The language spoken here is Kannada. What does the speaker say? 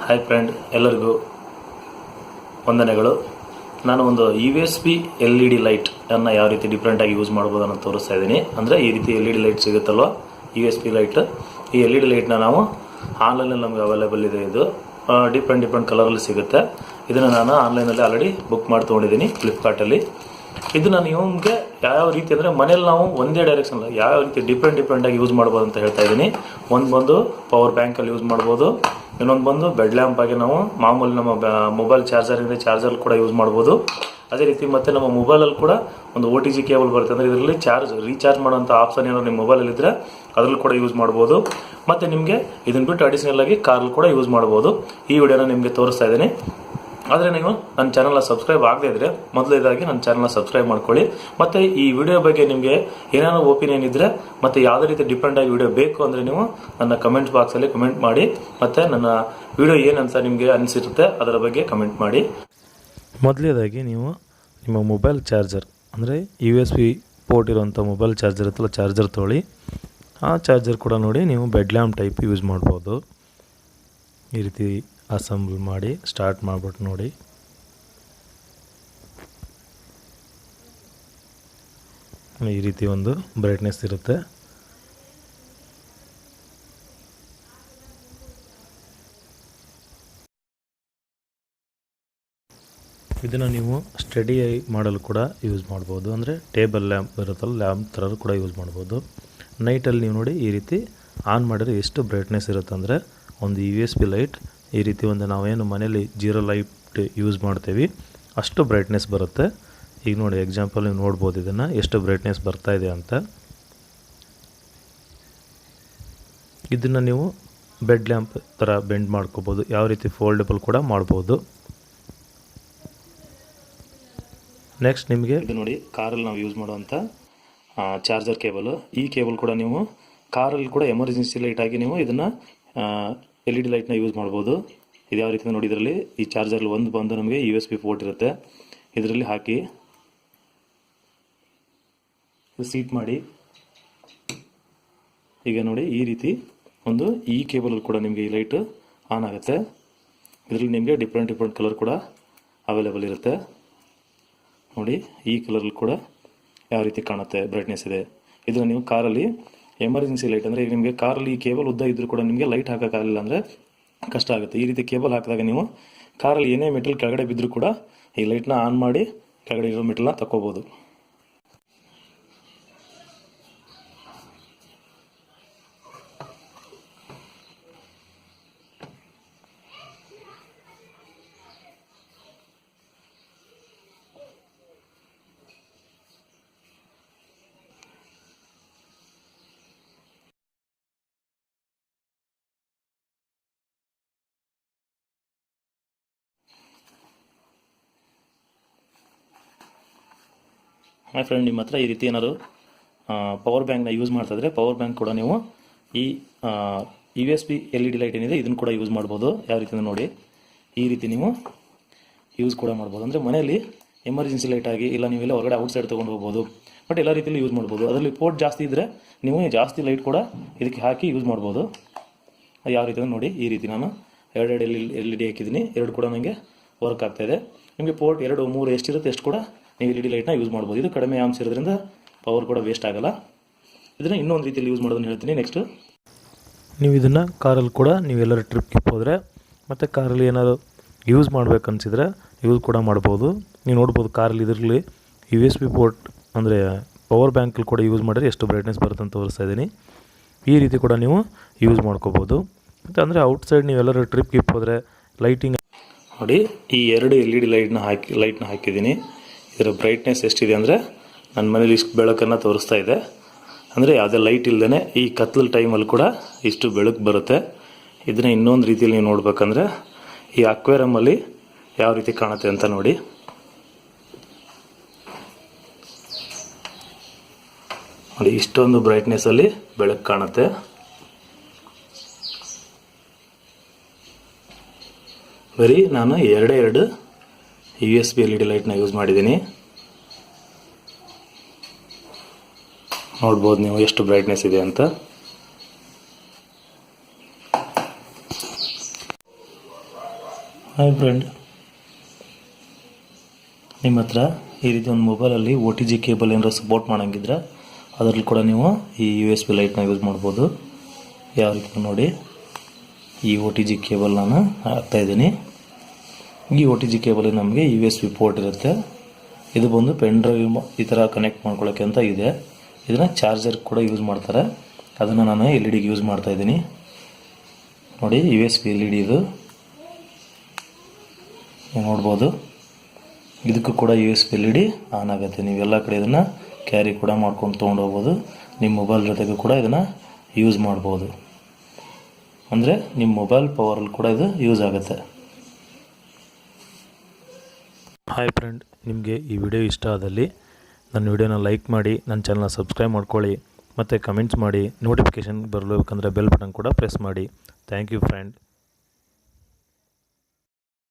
ಹಾಯ್ ಫ್ರೆಂಡ್, ಎಲ್ಲರಿಗೂ ವಂದನೆಗಳು. ನಾನು ಒಂದು USB LED ಲೈಟನ್ನು ಯಾವ ರೀತಿ ಡಿಫ್ರೆಂಟಾಗಿ ಯೂಸ್ ಮಾಡ್ಬೋದು ಅನ್ನೋ ತೋರಿಸ್ತಾ ಇದ್ದೀನಿ. ಅಂದರೆ ಈ ರೀತಿ LED ಲೈಟ್ ಸಿಗುತ್ತಲ್ವ, USB ಲೈಟ್. ಈ LED ಲೈಟ್ನ ನಾವು ಆನ್ಲೈನಲ್ಲಿ ನಮಗೆ ಅವೈಲೇಬಲ್ ಇದೆ. ಇದು ಡಿಫ್ರೆಂಟ್ ಕಲರಲ್ಲಿ ಸಿಗುತ್ತೆ. ಇದನ್ನು ನಾನು ಆನ್ಲೈನಲ್ಲಿ ಆಲ್ರೆಡಿ ಬುಕ್ ಮಾಡಿ ತೊಗೊಂಡಿದ್ದೀನಿ ಫ್ಲಿಪ್ಕಾರ್ಟಲ್ಲಿ. ಇದನ್ನು ನಿಮಗೆ ಯಾವ ರೀತಿ ಅಂದರೆ ಮನೇಲಿ ನಾವು ಒಂದೇ ಡೈರೆಕ್ಷನ್ ಯಾವ ರೀತಿ ಡಿಫ್ರೆಂಟಾಗಿ ಯೂಸ್ ಮಾಡ್ಬೋದು ಅಂತ ಹೇಳ್ತಾ ಇದ್ದೀನಿ. ಒಂದು ಬಂದು ಪವರ್ ಬ್ಯಾಂಕಲ್ಲಿ ಯೂಸ್ ಮಾಡ್ಬೋದು, ಇನ್ನೊಂದು ಬಂದು ಬೆಡ್ ಲ್ಯಾಂಪ್ ಆಗಿ ನಾವು ಮಾಮೂಲಿ ನಮ್ಮ ಮೊಬೈಲ್ ಚಾರ್ಜರ್ ಕೂಡ ಯೂಸ್ ಮಾಡ್ಬೋದು. ಅದೇ ರೀತಿ ಮತ್ತು ನಮ್ಮ ಮೊಬೈಲಲ್ಲಿ ಕೂಡ ಒಂದು OTG ಕೇಬಲ್ ಬರುತ್ತೆ. ಅಂದರೆ ಇದರಲ್ಲಿ ರೀಚಾರ್ಜ್ ಮಾಡೋಂಥ ಆಪ್ಷನ್ ಏನೋ ನಿಮ್ಮ ಮೊಬೈಲಲ್ಲಿ ಇದ್ದರೆ ಅದರಲ್ಲಿ ಕೂಡ ಯೂಸ್ ಮಾಡ್ಬೋದು. ಮತ್ತು ನಿಮಗೆ ಇದನ್ನು ಬಿಟ್ಟು ಅಡಿಷನಲ್ ಆಗಿ ಕಾರಲ್ಲಿ ಕೂಡ ಯೂಸ್ ಮಾಡ್ಬೋದು. ಈ ವಿಡಿಯೋನ ನಿಮಗೆ ತೋರಿಸ್ತಾ ಇದ್ದೀನಿ. ಆದರೆ ನೀವು ನನ್ನ ಚಾನಲ್ನ ಸಬ್ಸ್ಕ್ರೈಬ್ ಆಗದೇ ಇದ್ದರೆ ಮೊದಲೇದಾಗಿ ನನ್ನ ಚಾನಲ್ನ ಸಬ್ಸ್ಕ್ರೈಬ್ ಮಾಡ್ಕೊಳ್ಳಿ. ಮತ್ತು ಈ ವಿಡಿಯೋ ಬಗ್ಗೆ ನಿಮಗೆ ಏನಾದರೂ ಒಪಿನಿಯನ್ ಇದ್ದರೆ ಮತ್ತು ಯಾವುದೇ ರೀತಿ ಡಿಫ್ರೆಂಟಾಗಿ ವಿಡಿಯೋ ಬೇಕು ಅಂದರೆ ನೀವು ನನ್ನ ಕಮೆಂಟ್ ಬಾಕ್ಸಲ್ಲಿ ಕಮೆಂಟ್ ಮಾಡಿ. ಮತ್ತು ನನ್ನ ವಿಡಿಯೋ ಏನಂತ ನಿಮಗೆ ಅನಿಸಿರುತ್ತೆ ಅದರ ಬಗ್ಗೆ ಕಮೆಂಟ್ ಮಾಡಿ. ಮೊದಲೇದಾಗಿ ನೀವು ನಿಮ್ಮ ಮೊಬೈಲ್ ಚಾರ್ಜರ್ ಅಂದರೆ USB ಪೋರ್ಟ್ ಇರೋಂಥ ಮೊಬೈಲ್ ಚಾರ್ಜರ್ ಇರುತ್ತಲ್ಲ, ಚಾರ್ಜರ್ ತೊಗೊಳ್ಳಿ. ಆ ಚಾರ್ಜರ್ ಕೂಡ ನೋಡಿ ನೀವು ಬೆಡ್ ಲ್ಯಾಂಪ್ ಟೈಪ್ ಯೂಸ್ ಮಾಡ್ಬೋದು. ಈ ರೀತಿ ಅಸೆಂಬಲ್ ಮಾಡಿ ಸ್ಟಾರ್ಟ್ ಮಾಡಿಬಿಟ್ಟು ನೋಡಿ. ಈ ರೀತಿ ಒಂದು ಬ್ರೈಟ್ನೆಸ್ ಇರುತ್ತೆ. ಇದನ್ನು ನೀವು ಸ್ಟಡಿ ಮಾಡಲು ಕೂಡ ಯೂಸ್ ಮಾಡ್ಬೋದು. ಅಂದರೆ ಟೇಬಲ್ ಲ್ಯಾಂಪ್ ಇರುತ್ತಲ್ಲ, ಲ್ಯಾಂಪ್ ಥರ ಕೂಡ ಯೂಸ್ ಮಾಡ್ಬೋದು. ನೈಟಲ್ಲಿ ನೀವು ನೋಡಿ ಈ ರೀತಿ ಆನ್ ಮಾಡಿದ್ರೆ ಎಷ್ಟು ಬ್ರೈಟ್ನೆಸ್ ಇರುತ್ತೆ ಅಂದರೆ ಒಂದು USB ಲೈಟ್ ಈ ರೀತಿ ಒಂದು ನಾವೇನು ಮನೇಲಿ 0 ಲೈಟ್ ಯೂಸ್ ಮಾಡ್ತೀವಿ ಅಷ್ಟು ಬ್ರೈಟ್ನೆಸ್ ಬರುತ್ತೆ. ಈಗ ನೋಡಿ ಎಕ್ಸಾಂಪಲ್ ನೀವು ನೋಡ್ಬೋದು ಇದನ್ನು ಎಷ್ಟು ಬ್ರೈಟ್ನೆಸ್ ಬರ್ತಾ ಇದೆ ಅಂತ. ಇದನ್ನು ನೀವು ಬೆಡ್ ಲ್ಯಾಂಪ್ ಥರ ಬೆಂಡ್ ಮಾಡ್ಕೋಬೋದು, ಯಾವ ರೀತಿ ಫೋಲ್ಡಬಲ್ ಕೂಡ ಮಾಡ್ಬೋದು. ನೆಕ್ಸ್ಟ್ ನಿಮಗೆ ಇದು ನೋಡಿ ಕಾರಲ್ಲಿ ನಾವು ಯೂಸ್ ಮಾಡುವಂಥ ಚಾರ್ಜರ್ ಕೇಬಲು. ಈ ಕೇಬಲ್ ಕೂಡ ನೀವು ಕಾರಲ್ಲಿ ಕೂಡ ಎಮರ್ಜೆನ್ಸಿ ಲೈಟ್ ಆಗಿ ನೀವು ಇದನ್ನು LED ಲೈಟ್ನ ಯೂಸ್ ಮಾಡ್ಬೋದು. ಇದು ಯಾವ ರೀತಿ ನೋಡಿ, ಇದರಲ್ಲಿ ಈ ಚಾರ್ಜರ್ಲಿ ಒಂದು ಬಂದು ನಮಗೆ USB ಪೋರ್ಟ್ ಇರುತ್ತೆ. ಇದರಲ್ಲಿ ಹಾಕಿ ಸೀಟ್ ಮಾಡಿ. ಈಗ ನೋಡಿ ಈ ರೀತಿ ಒಂದು ಈ ಕೇಬಲ್ ಕೂಡ ನಿಮಗೆ ಈ ಲೈಟ್ ಆನ್ ಆಗುತ್ತೆ. ಇದರಲ್ಲಿ ನಿಮಗೆ ಡಿಫ್ರೆಂಟ್ ಕಲರ್ ಕೂಡ ಅವೈಲೇಬಲ್ ಇರುತ್ತೆ. ನೋಡಿ ಈ ಕಲರಲ್ಲಿ ಕೂಡ ಯಾವ ರೀತಿ ಕಾಣುತ್ತೆ, ಬ್ರೈಟ್ನೆಸ್ ಇದೆ. ಇದನ್ನು ನೀವು ಕಾರಲ್ಲಿ ಎಮರ್ಜೆನ್ಸಿ ಲೈಟ್ ಅಂದರೆ ನಿಮಗೆ ಕಾರಲ್ಲಿ ಈ ಕೇಬಲ್ ಉದ್ದ ಇದ್ದರೂ ಕೂಡ ನಿಮಗೆ ಲೈಟ್ ಹಾಕೋಕ್ಕಾಗಲಿಲ್ಲ ಅಂದರೆ ಕಷ್ಟ ಆಗುತ್ತೆ. ಈ ರೀತಿ ಕೇಬಲ್ ಹಾಕಿದಾಗ ನೀವು ಕಾರಲ್ಲಿ ಏನೇ ಮೆಟಲ್ ಕೆಳಗಡೆ ಬಿದ್ದರೂ ಕೂಡ ಈ ಲೈಟ್ನ ಆನ್ ಮಾಡಿ ಕೆಳಗಡೆ ಇರೋ ಮೆಟಲ್ನ ತಗೋಬೋದು. ಮೈ ಫ್ರೆಂಡ್, ನಿಮ್ಮ ಹತ್ರ ಈ ರೀತಿ ಏನಾದ್ರು ಪವರ್ ಬ್ಯಾಂಕ್ನ ಯೂಸ್ ಮಾಡ್ತಾಯಿದ್ರೆ ಪವರ್ ಬ್ಯಾಂಕ್ ಕೂಡ ನೀವು ಈ USB LED ಲೈಟ್ ಏನಿದೆ ಇದನ್ನು ಕೂಡ ಯೂಸ್ ಮಾಡ್ಬೋದು. ಯಾವ ರೀತಿ ನೋಡಿ ಈ ರೀತಿ ನೀವು ಯೂಸ್ ಕೂಡ ಮಾಡ್ಬೋದು. ಅಂದರೆ ಮನೆಯಲ್ಲಿ ಎಮರ್ಜೆನ್ಸಿ ಲೈಟ್ ಆಗಿ ಇಲ್ಲ ನೀವೆಲ್ಲ ಹೊರಗಡೆ ಔಟ್ಸೈಡ್ ತೊಗೊಂಡು ಹೋಗ್ಬೋದು. ಬಟ್ ಎಲ್ಲ ರೀತಿಯಲ್ಲಿ ಯೂಸ್ ಮಾಡ್ಬೋದು. ಅದರಲ್ಲಿ ಪೋರ್ಟ್ ಜಾಸ್ತಿ ಇದ್ದರೆ ನೀವು ಜಾಸ್ತಿ ಲೈಟ್ ಕೂಡ ಇದಕ್ಕೆ ಹಾಕಿ ಯೂಸ್ ಮಾಡ್ಬೋದು. ಯಾವ ರೀತಿ ನೋಡಿ ಈ ರೀತಿ ನಾನು ಎರಡು LED ಹಾಕಿದ್ದೀನಿ. ಎರಡು ಕೂಡ ನನಗೆ ವರ್ಕ್ ಆಗ್ತಾಯಿದೆ. ನಿಮಗೆ ಪೋರ್ಟ್ 2, 3 ಎಷ್ಟಿರುತ್ತೆ ಎಷ್ಟು ಕೂಡ ನೀವು LED ಲೈಟ್ನ ಯೂಸ್ ಮಾಡ್ಬೋದು. ಇದು ಕಡಿಮೆ ಆಂಪ್ಸ್ ಇರೋದ್ರಿಂದ ಪವರ್ ಕೂಡ ವೇಸ್ಟ್ ಆಗೋಲ್ಲ. ಇದನ್ನು ಇನ್ನೊಂದು ರೀತಿಯಲ್ಲಿ ಯೂಸ್ ಮಾಡೋದನ್ನು ಹೇಳ್ತೀನಿ. ನೆಕ್ಸ್ಟ್ ನೀವು ಇದನ್ನು ಕಾರಲ್ಲಿ ಕೂಡ ನೀವೆಲ್ಲರೂ ಟ್ರಿಪ್ಗೆ ಹೋದರೆ ಮತ್ತು ಕಾರಲ್ಲಿ ಏನಾದರೂ ಯೂಸ್ ಮಾಡ್ಬೇಕನ್ಸಿದ್ರೆ ಯೂಸ್ ಕೂಡ ಮಾಡ್ಬೋದು. ನೀವು ನೋಡ್ಬೋದು ಕಾರಲ್ಲಿ ಇದರಲ್ಲಿ USB ಪೋರ್ಟ್ ಅಂದರೆ ಪವರ್ ಬ್ಯಾಂಕಲ್ಲಿ ಕೂಡ ಯೂಸ್ ಮಾಡಿದ್ರೆ ಎಷ್ಟು ಬ್ರೈಟ್ನೆಸ್ ಬರುತ್ತೆ ಅಂತ ತೋರಿಸ್ತಾ ಇದ್ದೀನಿ. ಈ ರೀತಿ ಕೂಡ ನೀವು ಯೂಸ್ ಮಾಡ್ಕೋಬೋದು. ಮತ್ತು ಅಂದರೆ ಔಟ್ಸೈಡ್ ನೀವೆಲ್ಲರೂ ಟ್ರಿಪ್ಗೆ ಹೋದರೆ ಲೈಟಿಂಗ್ ನೋಡಿ ಈ 2 LED ಲೈಟ್ನ ಹಾಕಿದ್ದೀನಿ. ಇದರ ಬ್ರೈಟ್ನೆಸ್ ಎಷ್ಟಿದೆ ಅಂದರೆ ನನ್ನ ಮನೇಲಿ ಇಷ್ಟು ಬೆಳಕನ್ನು ತೋರಿಸ್ತಾ ಇದೆ. ಅಂದರೆ ಯಾವುದೇ ಲೈಟ್ ಇಲ್ಲದೇ ಈ ಕತ್ಲಲ್ ಟೈಮಲ್ಲಿ ಕೂಡ ಇಷ್ಟು ಬೆಳಕು ಬರುತ್ತೆ. ಇದನ್ನ ಇನ್ನೊಂದು ರೀತಿಯಲ್ಲಿ ನೀವು ನೋಡ್ಬೇಕಂದ್ರೆ ಈ ಅಕ್ವೇರಿಯಮಲ್ಲಿ ಯಾವ ರೀತಿ ಕಾಣುತ್ತೆ ಅಂತ ನೋಡಿ. ನೋಡಿ ಇಷ್ಟೊಂದು ಬ್ರೈಟ್ನೆಸ್ಸಲ್ಲಿ ಬೆಳಕು ಕಾಣುತ್ತೆ. ಬರೀ ನಾನು 2 USB LED ಲೈಟ್ನ ಯೂಸ್ ಮಾಡಿದ್ದೀನಿ. ನೋಡ್ಬೋದು ನೀವು ಎಷ್ಟು ಬ್ರೈಟ್ನೆಸ್ ಇದೆ ಅಂತ. ಹಾಯ್ ಫ್ರೆಂಡ್, ನಿಮ್ಮ ಹತ್ರ ಈ ರೀತಿ ಒಂದು ಮೊಬೈಲಲ್ಲಿ OTG ಕೇಬಲ್ ಏನಾರು ಸಪೋರ್ಟ್ ಮಾಡೋಂಗಿದ್ರೆ ಅದರಲ್ಲಿ ಕೂಡ ನೀವು ಈ USB ಲೈಟ್ನ ಯೂಸ್ ಮಾಡ್ಬೋದು. ಯಾವ ರೀತಿ ನೋಡಿ, ಈ OTG ಕೇಬಲ್ ನಾನು ಹಾಕ್ತಾಯಿದ್ದೀನಿ. ಈ OTG ಕೇಬಲಿಗೆ ನಮಗೆ USB ಪೋರ್ಟ್ ಇರುತ್ತೆ. ಇದು ಬಂದು ಪೆನ್ ಡ್ರೈವ್ ಈ ಥರ ಕನೆಕ್ಟ್ ಮಾಡ್ಕೊಳ್ಳೋಕ್ಕೆ ಅಂತ ಇದೆ. ಇದನ್ನು ಚಾರ್ಜರ್ ಕೂಡ ಯೂಸ್ ಮಾಡ್ತಾರೆ. ಅದನ್ನು ನಾನು LED ಯೂಸ್ ಮಾಡ್ತಾಯಿದ್ದೀನಿ. ನೋಡಿ, USB LED ಇದು ನೋಡ್ಬೋದು. ಇದಕ್ಕೂ ಕೂಡ USB LED ಆನ್ ಆಗುತ್ತೆ. ನೀವೆಲ್ಲ ಕಡೆ ಇದನ್ನು ಕ್ಯಾರಿ ಕೂಡ ಮಾಡ್ಕೊಂಡು ತೊಗೊಂಡೋಗ್ಬೋದು. ನಿಮ್ಮ ಮೊಬೈಲ್ ಜೊತೆಗೂ ಕೂಡ ಇದನ್ನು ಯೂಸ್ ಮಾಡ್ಬೋದು. ಅಂದರೆ ನಿಮ್ಮ ಮೊಬೈಲ್ ಪವರಲ್ಲಿ ಕೂಡ ಇದು ಯೂಸ್ ಆಗುತ್ತೆ. ಹಾಯ್ ಫ್ರೆಂಡ್, ನಿಮಗೆ ಈ ವಿಡಿಯೋ ಇಷ್ಟ ಆದಲ್ಲಿ ನನ್ನ ವಿಡಿಯೋನ ಲೈಕ್ ಮಾಡಿ, ನನ್ನ ಚಾನಲ್ನ ಸಬ್ಸ್ಕ್ರೈಬ್ ಮಾಡ್ಕೊಳ್ಳಿ, ಮತ್ತು ಕಮೆಂಟ್ಸ್ ಮಾಡಿ. ನೋಟಿಫಿಕೇಷನ್ ಬರಬೇಕಂದ್ರೆ ಬೆಲ್ ಬಟನ್ ಕೂಡ ಪ್ರೆಸ್ ಮಾಡಿ. Thank you friend.